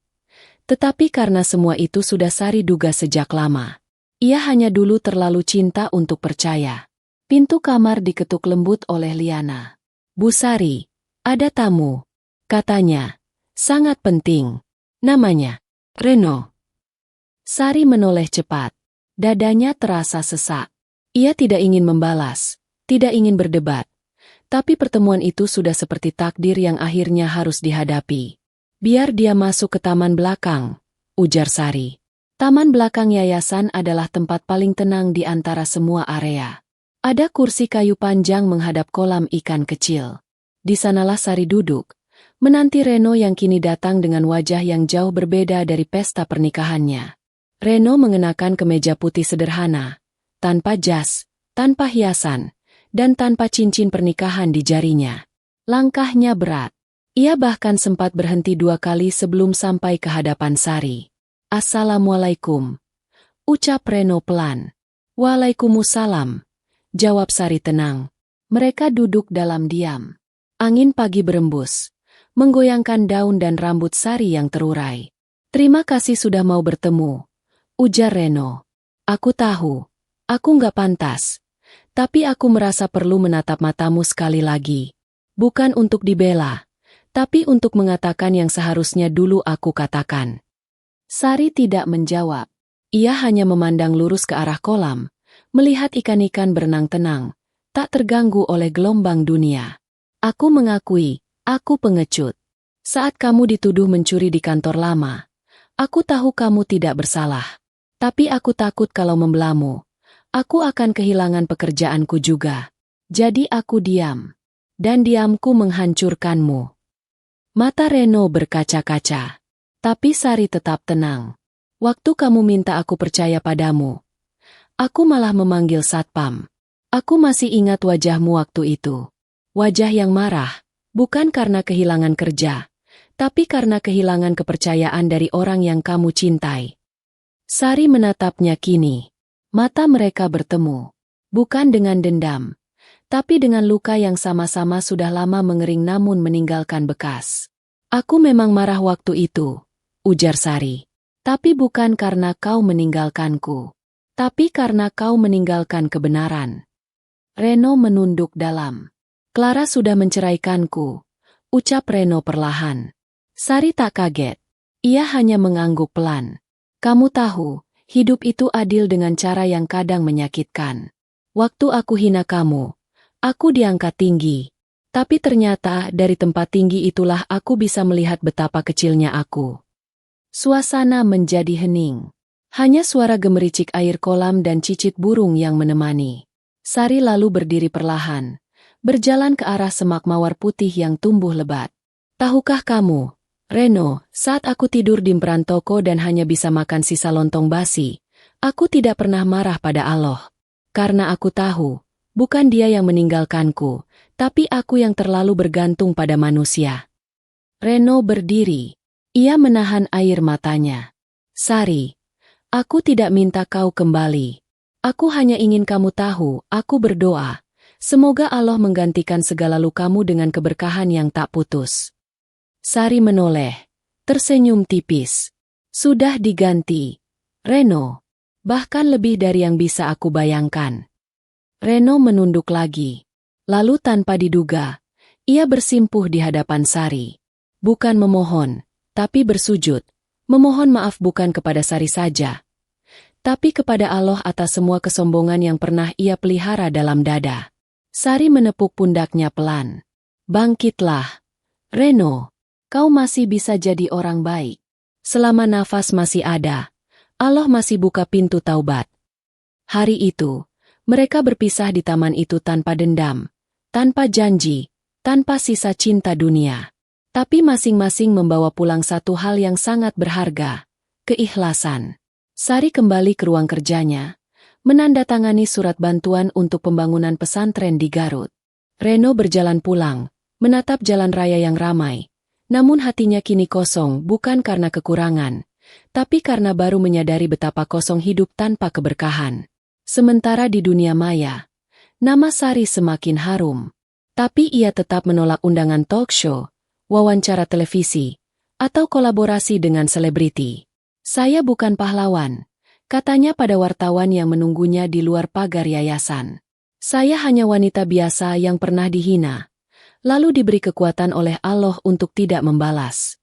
tetapi karena semua itu sudah Sari duga sejak lama. Ia hanya dulu terlalu cinta untuk percaya. Pintu kamar diketuk lembut oleh Liana. Bu Sari, ada tamu, katanya. Sangat penting. Namanya Reno. Sari menoleh cepat. Dadanya terasa sesak. Ia tidak ingin membalas, tidak ingin berdebat. Tapi pertemuan itu sudah seperti takdir yang akhirnya harus dihadapi. Biar dia masuk ke taman belakang, ujar Sari. Taman belakang yayasan adalah tempat paling tenang di antara semua area. Ada kursi kayu panjang menghadap kolam ikan kecil. Di sanalah Sari duduk, menanti Reno yang kini datang dengan wajah yang jauh berbeda dari pesta pernikahannya. Reno mengenakan kemeja putih sederhana, tanpa jas, tanpa hiasan, dan tanpa cincin pernikahan di jarinya. Langkahnya berat. Ia bahkan sempat berhenti 2 kali sebelum sampai ke hadapan Sari. "Assalamualaikum," ucap Reno pelan. "Waalaikumsalam," jawab Sari tenang. Mereka duduk dalam diam. Angin pagi berembus, menggoyangkan daun dan rambut Sari yang terurai. "Terima kasih sudah mau bertemu," ujar Reno. "Aku tahu, aku nggak pantas. Tapi aku merasa perlu menatap matamu sekali lagi. Bukan untuk dibela, tapi untuk mengatakan yang seharusnya dulu aku katakan." Sari tidak menjawab. Ia hanya memandang lurus ke arah kolam, melihat ikan-ikan berenang tenang, tak terganggu oleh gelombang dunia. "Aku mengakui, aku pengecut. Saat kamu dituduh mencuri di kantor lama, aku tahu kamu tidak bersalah. Tapi aku takut kalau membelamu, aku akan kehilangan pekerjaanku juga. Jadi aku diam. Dan diamku menghancurkanmu." Mata Reno berkaca-kaca. Tapi Sari tetap tenang. "Waktu kamu minta aku percaya padamu, aku malah memanggil satpam. Aku masih ingat wajahmu waktu itu. Wajah yang marah, bukan karena kehilangan kerja, tapi karena kehilangan kepercayaan dari orang yang kamu cintai." Sari menatapnya kini. Mata mereka bertemu. Bukan dengan dendam, tapi dengan luka yang sama-sama sudah lama mengering namun meninggalkan bekas. "Aku memang marah waktu itu," ujar Sari. "Tapi bukan karena kau meninggalkanku, tapi karena kau meninggalkan kebenaran." Reno menunduk dalam. "Clara sudah menceraikanku," ucap Reno perlahan. Sari tak kaget. Ia hanya mengangguk pelan. "Kamu tahu, hidup itu adil dengan cara yang kadang menyakitkan. Waktu aku hina kamu, aku diangkat tinggi. Tapi ternyata dari tempat tinggi itulah aku bisa melihat betapa kecilnya aku." Suasana menjadi hening. Hanya suara gemericik air kolam dan cicit burung yang menemani. Sari lalu berdiri perlahan, berjalan ke arah semak mawar putih yang tumbuh lebat. "Tahukah kamu, Reno, saat aku tidur di emperan toko dan hanya bisa makan sisa lontong basi, aku tidak pernah marah pada Allah. Karena aku tahu, bukan Dia yang meninggalkanku, tapi aku yang terlalu bergantung pada manusia." Reno berdiri. Ia menahan air matanya. "Sari, aku tidak minta kau kembali. Aku hanya ingin kamu tahu, aku berdoa. Semoga Allah menggantikan segala lukamu dengan keberkahan yang tak putus." Sari menoleh, tersenyum tipis. "Sudah diganti, Reno. Bahkan lebih dari yang bisa aku bayangkan." Reno menunduk lagi. Lalu tanpa diduga, ia bersimpuh di hadapan Sari. Bukan memohon, tapi bersujud. Memohon maaf bukan kepada Sari saja, tapi kepada Allah atas semua kesombongan yang pernah ia pelihara dalam dada. Sari menepuk pundaknya pelan. "Bangkitlah, Reno. Kau masih bisa jadi orang baik. Selama nafas masih ada, Allah masih buka pintu taubat." Hari itu, mereka berpisah di taman itu tanpa dendam, tanpa janji, tanpa sisa cinta dunia. Tapi masing-masing membawa pulang satu hal yang sangat berharga, keikhlasan. Sari kembali ke ruang kerjanya, menandatangani surat bantuan untuk pembangunan pesantren di Garut. Reno berjalan pulang, menatap jalan raya yang ramai. Namun hatinya kini kosong bukan karena kekurangan, tapi karena baru menyadari betapa kosong hidup tanpa keberkahan. Sementara di dunia maya, nama Sari semakin harum. Tapi ia tetap menolak undangan talk show, wawancara televisi, atau kolaborasi dengan selebriti. "Saya bukan pahlawan," katanya pada wartawan yang menunggunya di luar pagar yayasan. "Saya hanya wanita biasa yang pernah dihina, lalu diberi kekuatan oleh Allah untuk tidak membalas."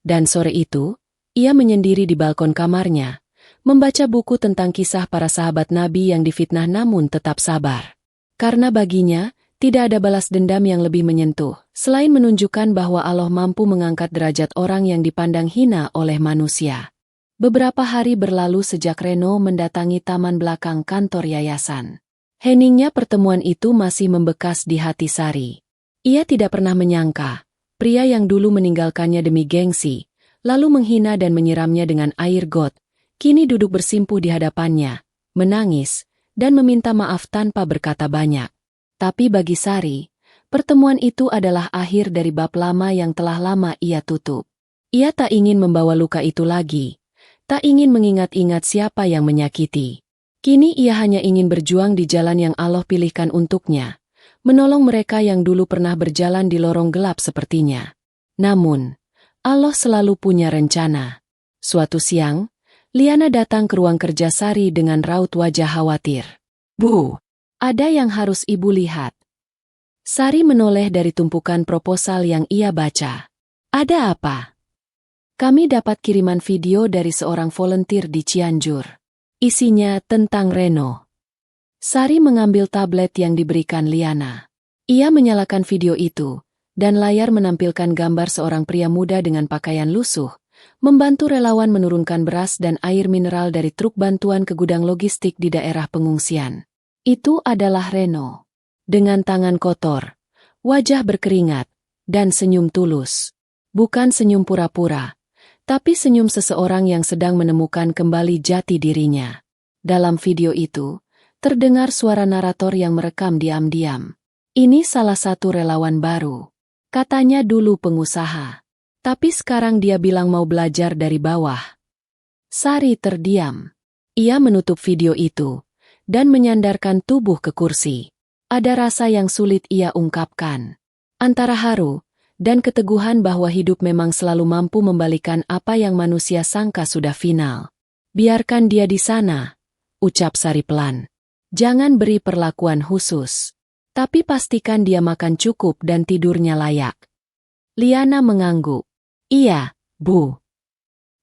Dan sore itu, ia menyendiri di balkon kamarnya, membaca buku tentang kisah para sahabat Nabi yang difitnah namun tetap sabar. Karena baginya, tidak ada balas dendam yang lebih menyentuh, selain menunjukkan bahwa Allah mampu mengangkat derajat orang yang dipandang hina oleh manusia. Beberapa hari berlalu sejak Reno mendatangi taman belakang kantor yayasan. Heningnya pertemuan itu masih membekas di hati Sari. Ia tidak pernah menyangka, pria yang dulu meninggalkannya demi gengsi, lalu menghina dan menyiramnya dengan air got, kini duduk bersimpuh di hadapannya, menangis, dan meminta maaf tanpa berkata banyak. Tapi bagi Sari, pertemuan itu adalah akhir dari bab lama yang telah lama ia tutup. Ia tak ingin membawa luka itu lagi, tak ingin mengingat-ingat siapa yang menyakiti. Kini ia hanya ingin berjuang di jalan yang Allah pilihkan untuknya, menolong mereka yang dulu pernah berjalan di lorong gelap sepertinya. Namun, Allah selalu punya rencana. Suatu siang, Liana datang ke ruang kerja Sari dengan raut wajah khawatir. "Bu, ada yang harus ibu lihat." Sari menoleh dari tumpukan proposal yang ia baca. "Ada apa?" "Kami dapat kiriman video dari seorang volunteer di Cianjur. Isinya tentang Reno." Sari mengambil tablet yang diberikan Liana. Ia menyalakan video itu, dan layar menampilkan gambar seorang pria muda dengan pakaian lusuh, membantu relawan menurunkan beras dan air mineral dari truk bantuan ke gudang logistik di daerah pengungsian. Itu adalah Reno. Dengan tangan kotor, wajah berkeringat, dan senyum tulus. Bukan senyum pura-pura, tapi senyum seseorang yang sedang menemukan kembali jati dirinya. Dalam video itu, terdengar suara narator yang merekam diam-diam. "Ini salah satu relawan baru. Katanya dulu pengusaha. Tapi sekarang dia bilang mau belajar dari bawah." Sari terdiam. Ia menutup video itu, dan menyandarkan tubuh ke kursi. Ada rasa yang sulit ia ungkapkan. Antara haru, dan keteguhan bahwa hidup memang selalu mampu membalikan apa yang manusia sangka sudah final. "Biarkan dia di sana," ucap Sari pelan. "Jangan beri perlakuan khusus. Tapi pastikan dia makan cukup dan tidurnya layak." Liana mengangguk. "Iya, Bu."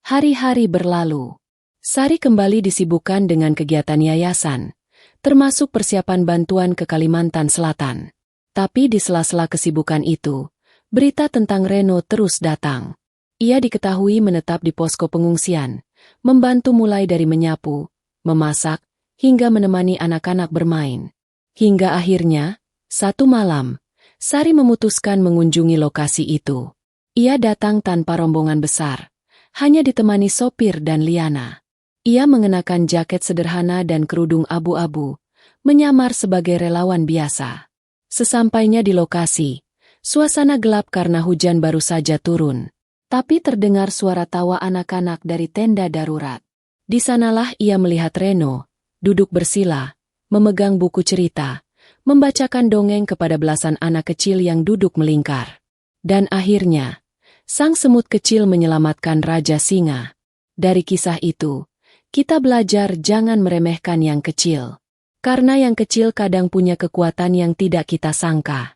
Hari-hari berlalu. Sari kembali disibukkan dengan kegiatan yayasan, termasuk persiapan bantuan ke Kalimantan Selatan. Tapi di sela-sela kesibukan itu, berita tentang Reno terus datang. Ia diketahui menetap di posko pengungsian, membantu mulai dari menyapu, memasak, hingga menemani anak-anak bermain. Hingga akhirnya, satu malam, Sari memutuskan mengunjungi lokasi itu. Ia datang tanpa rombongan besar, hanya ditemani sopir dan Liana. Ia mengenakan jaket sederhana dan kerudung abu-abu, menyamar sebagai relawan biasa. Sesampainya di lokasi, suasana gelap karena hujan baru saja turun. Tapi terdengar suara tawa anak-anak dari tenda darurat. Di sanalah ia melihat Reno, duduk bersila, memegang buku cerita, membacakan dongeng kepada belasan anak kecil yang duduk melingkar. Dan akhirnya, sang semut kecil menyelamatkan Raja Singa. Dari kisah itu, kita belajar jangan meremehkan yang kecil. Karena yang kecil kadang punya kekuatan yang tidak kita sangka.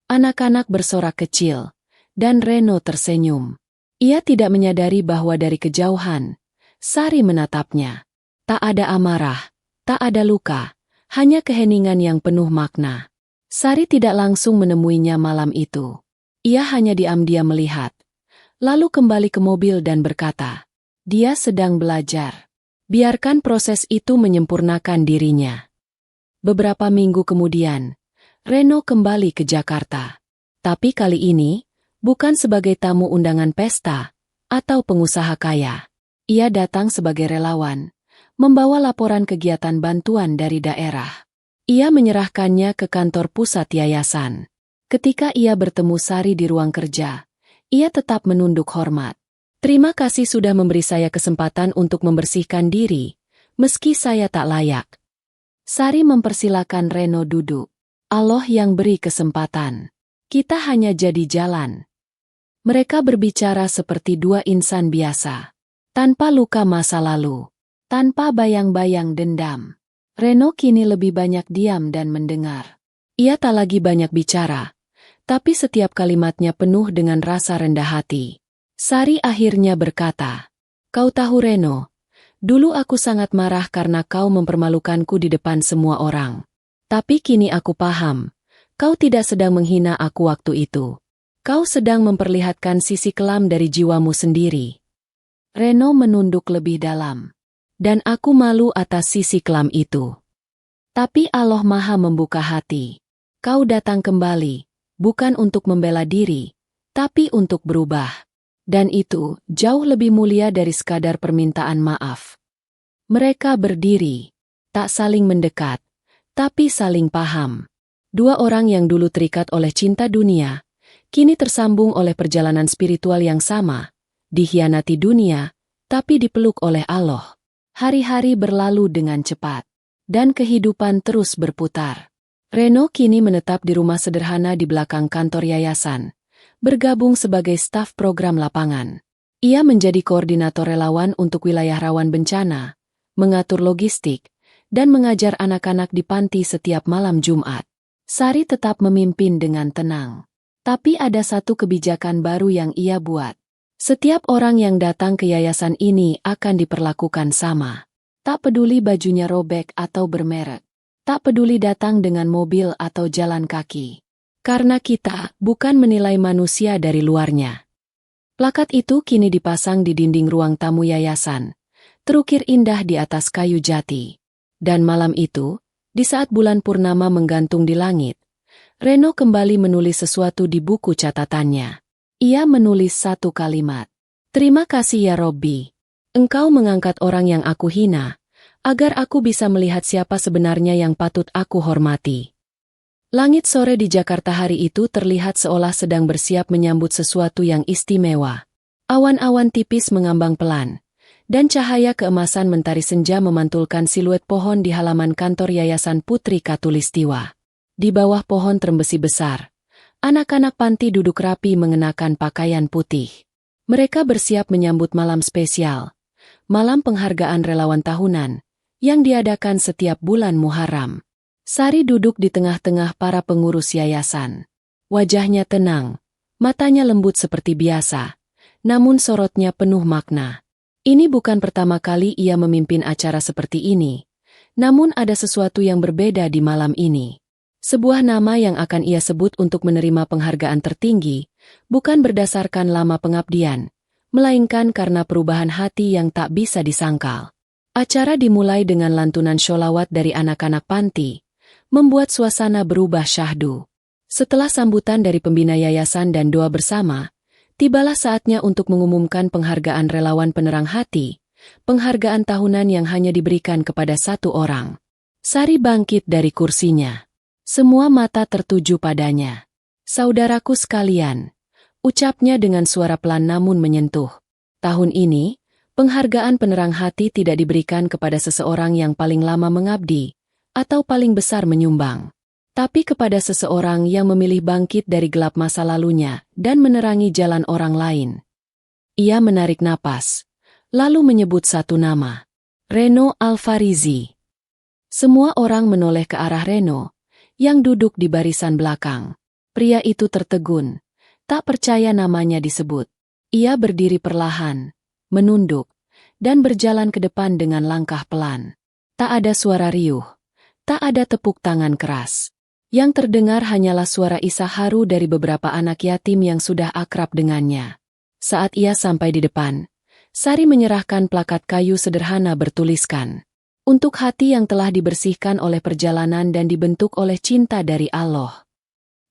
Anak-anak bersorak kecil, dan Reno tersenyum. Ia tidak menyadari bahwa dari kejauhan, Sari menatapnya. Tak ada amarah, tak ada luka, hanya keheningan yang penuh makna. Sari tidak langsung menemuinya malam itu. Ia hanya diam-diam melihat, lalu kembali ke mobil dan berkata, dia sedang belajar. Biarkan proses itu menyempurnakan dirinya. Beberapa minggu kemudian, Reno kembali ke Jakarta. Tapi kali ini, bukan sebagai tamu undangan pesta atau pengusaha kaya. Ia datang sebagai relawan, membawa laporan kegiatan bantuan dari daerah. Ia menyerahkannya ke kantor pusat yayasan. Ketika ia bertemu Sari di ruang kerja, ia tetap menunduk hormat. Terima kasih sudah memberi saya kesempatan untuk membersihkan diri, meski saya tak layak. Sari mempersilakan Reno duduk. Allah yang beri kesempatan. Kita hanya jadi jalan. Mereka berbicara seperti dua insan biasa. Tanpa luka masa lalu. Tanpa bayang-bayang dendam. Reno kini lebih banyak diam dan mendengar. Ia tak lagi banyak bicara. Tapi setiap kalimatnya penuh dengan rasa rendah hati. Sari akhirnya berkata, kau tahu Reno, dulu aku sangat marah karena kau mempermalukanku di depan semua orang. Tapi kini aku paham, kau tidak sedang menghina aku waktu itu. Kau sedang memperlihatkan sisi kelam dari jiwamu sendiri. Reno menunduk lebih dalam. Dan aku malu atas sisi kelam itu. Tapi Allah Maha membuka hati. Kau datang kembali, bukan untuk membela diri, tapi untuk berubah. Dan itu jauh lebih mulia dari sekadar permintaan maaf. Mereka berdiri, tak saling mendekat, tapi saling paham. Dua orang yang dulu terikat oleh cinta dunia, kini tersambung oleh perjalanan spiritual yang sama, dikhianati dunia, tapi dipeluk oleh Allah. Hari-hari berlalu dengan cepat, dan kehidupan terus berputar. Reno kini menetap di rumah sederhana di belakang kantor yayasan, bergabung sebagai staf program lapangan. Ia menjadi koordinator relawan untuk wilayah rawan bencana, mengatur logistik, dan mengajar anak-anak di panti setiap malam Jumat. Sari tetap memimpin dengan tenang. Tapi ada satu kebijakan baru yang ia buat. Setiap orang yang datang ke yayasan ini akan diperlakukan sama. Tak peduli bajunya robek atau bermerek. Tak peduli datang dengan mobil atau jalan kaki. Karena kita bukan menilai manusia dari luarnya. Plakat itu kini dipasang di dinding ruang tamu yayasan, terukir indah di atas kayu jati. Dan malam itu, di saat bulan purnama menggantung di langit, Reno kembali menulis sesuatu di buku catatannya. Ia menulis satu kalimat. Terima kasih ya Robby. Engkau mengangkat orang yang aku hina, agar aku bisa melihat siapa sebenarnya yang patut aku hormati. Langit sore di Jakarta hari itu terlihat seolah sedang bersiap menyambut sesuatu yang istimewa. Awan-awan tipis mengambang pelan, dan cahaya keemasan mentari senja memantulkan siluet pohon di halaman kantor Yayasan Putri Katulistiwa. Di bawah pohon terembesi besar, anak-anak panti duduk rapi mengenakan pakaian putih. Mereka bersiap menyambut malam spesial, malam penghargaan relawan tahunan, yang diadakan setiap bulan Muharram. Sari duduk di tengah-tengah para pengurus yayasan. Wajahnya tenang, matanya lembut seperti biasa, namun sorotnya penuh makna. Ini bukan pertama kali ia memimpin acara seperti ini, namun ada sesuatu yang berbeda di malam ini. Sebuah nama yang akan ia sebut untuk menerima penghargaan tertinggi, bukan berdasarkan lama pengabdian, melainkan karena perubahan hati yang tak bisa disangkal. Acara dimulai dengan lantunan sholawat dari anak-anak panti, membuat suasana berubah syahdu. Setelah sambutan dari pembina yayasan dan doa bersama, tibalah saatnya untuk mengumumkan penghargaan relawan penerang hati, penghargaan tahunan yang hanya diberikan kepada satu orang. Sari bangkit dari kursinya. Semua mata tertuju padanya. Saudaraku sekalian, ucapnya dengan suara pelan namun menyentuh. Tahun ini, penghargaan penerang hati tidak diberikan kepada seseorang yang paling lama mengabdi, atau paling besar menyumbang. Tapi kepada seseorang yang memilih bangkit dari gelap masa lalunya dan menerangi jalan orang lain. Ia menarik napas, lalu menyebut satu nama. Reno Alfarizi. Semua orang menoleh ke arah Reno, yang duduk di barisan belakang. Pria itu tertegun, tak percaya namanya disebut. Ia berdiri perlahan, menunduk, dan berjalan ke depan dengan langkah pelan. Tak ada suara riuh, tak ada tepuk tangan keras. Yang terdengar hanyalah suara isah haru dari beberapa anak yatim yang sudah akrab dengannya. Saat ia sampai di depan, Sari menyerahkan plakat kayu sederhana bertuliskan, "Untuk hati yang telah dibersihkan oleh perjalanan dan dibentuk oleh cinta dari Allah."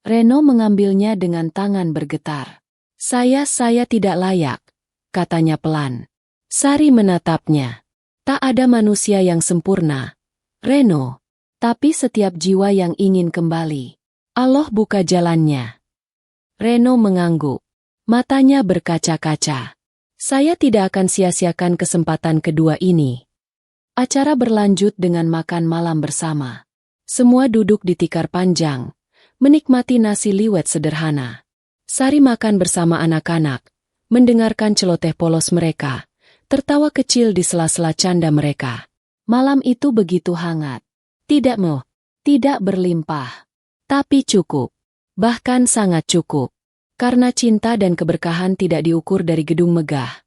Reno mengambilnya dengan tangan bergetar. Saya tidak layak," katanya pelan. Sari menatapnya. "Tak ada manusia yang sempurna, Reno. Tapi setiap jiwa yang ingin kembali, Allah buka jalannya." Reno mengangguk. Matanya berkaca-kaca. "Saya tidak akan sia-siakan kesempatan kedua ini." Acara berlanjut dengan makan malam bersama. Semua duduk di tikar panjang, menikmati nasi liwet sederhana. Sari makan bersama anak-anak, mendengarkan celoteh polos mereka, tertawa kecil di sela-sela canda mereka. Malam itu begitu hangat. Tidak berlimpah, tapi cukup. Bahkan sangat cukup. Karena cinta dan keberkahan tidak diukur dari gedung megah,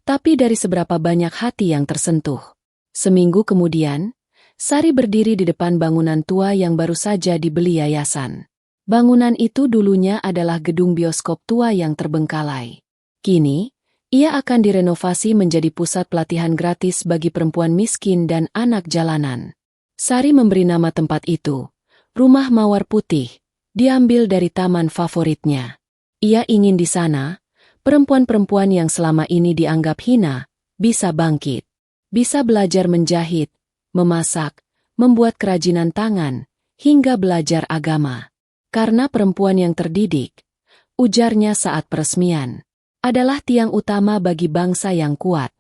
tapi dari seberapa banyak hati yang tersentuh. Seminggu kemudian, Sari berdiri di depan bangunan tua yang baru saja dibeli yayasan. Bangunan itu dulunya adalah gedung bioskop tua yang terbengkalai. Kini, ia akan direnovasi menjadi pusat pelatihan gratis bagi perempuan miskin dan anak jalanan. Sari memberi nama tempat itu, Rumah Mawar Putih, Diambil dari taman favoritnya. Ia ingin di sana, perempuan-perempuan yang selama ini dianggap hina, bisa bangkit. Bisa belajar menjahit, memasak, membuat kerajinan tangan, hingga belajar agama. Karena perempuan yang terdidik, ujarnya saat peresmian, adalah tiang utama bagi bangsa yang kuat.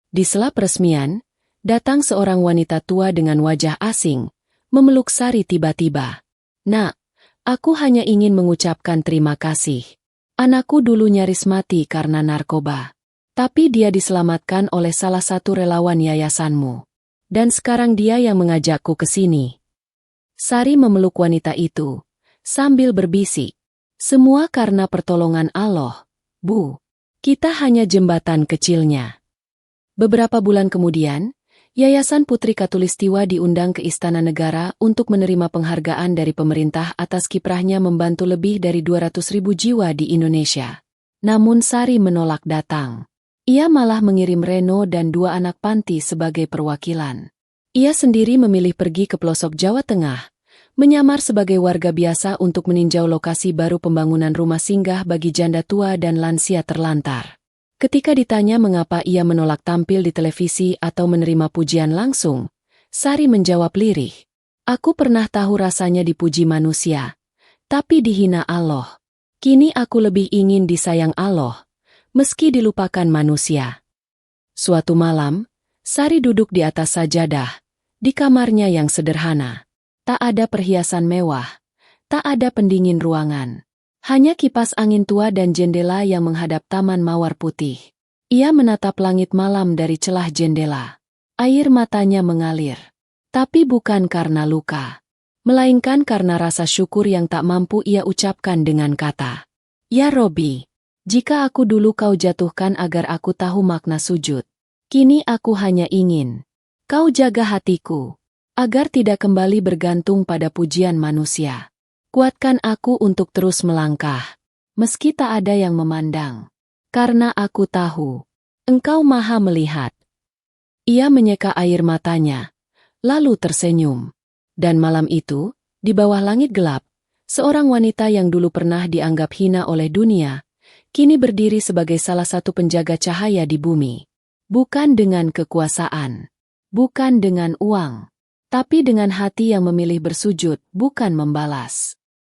Di sela peresmian, datang seorang wanita tua dengan wajah asing, memeluk Sari tiba-tiba. "Nak, aku hanya ingin mengucapkan terima kasih. Anakku dulu nyaris mati karena narkoba. Tapi dia diselamatkan oleh salah satu relawan yayasanmu. Dan sekarang dia yang mengajakku ke sini." Sari memeluk wanita itu, sambil berbisik. "Semua karena pertolongan Allah, Bu. Kita hanya jembatan kecilnya." Beberapa bulan kemudian, Yayasan Putri Khatulistiwa diundang ke Istana Negara untuk menerima penghargaan dari pemerintah atas kiprahnya membantu lebih dari 200.000 jiwa di Indonesia. Namun Sari menolak datang. Ia malah mengirim Reno dan 2 anak panti sebagai perwakilan. Ia sendiri memilih pergi ke pelosok Jawa Tengah, menyamar sebagai warga biasa untuk meninjau lokasi baru pembangunan rumah singgah bagi janda tua dan lansia terlantar. Ketika ditanya mengapa ia menolak tampil di televisi atau menerima pujian langsung, Sari menjawab lirih, "Aku pernah tahu rasanya dipuji manusia, tapi dihina Allah. Kini aku lebih ingin disayang Allah, meski dilupakan manusia." Suatu malam, Sari duduk di atas sajadah, di kamarnya yang sederhana. Tak ada perhiasan mewah, tak ada pendingin ruangan. Hanya kipas angin tua dan jendela yang menghadap taman mawar putih. Ia menatap langit malam dari celah jendela. Air matanya mengalir. Tapi bukan karena luka, melainkan karena rasa syukur yang tak mampu ia ucapkan dengan kata. "Ya Robbi, jika aku dulu kau jatuhkan agar aku tahu makna sujud, kini aku hanya ingin kau jaga hatiku, agar tidak kembali bergantung pada pujian manusia. Kuatkan aku untuk terus melangkah, meski tak ada yang memandang. Karena aku tahu, Engkau Maha melihat." Ia menyeka air matanya, lalu tersenyum. Dan malam itu, di bawah langit gelap, seorang wanita yang dulu pernah dianggap hina oleh dunia, kini berdiri sebagai salah satu penjaga cahaya di bumi. Bukan dengan kekuasaan, bukan dengan uang, tapi dengan hati yang memilih bersujud, bukan membalas.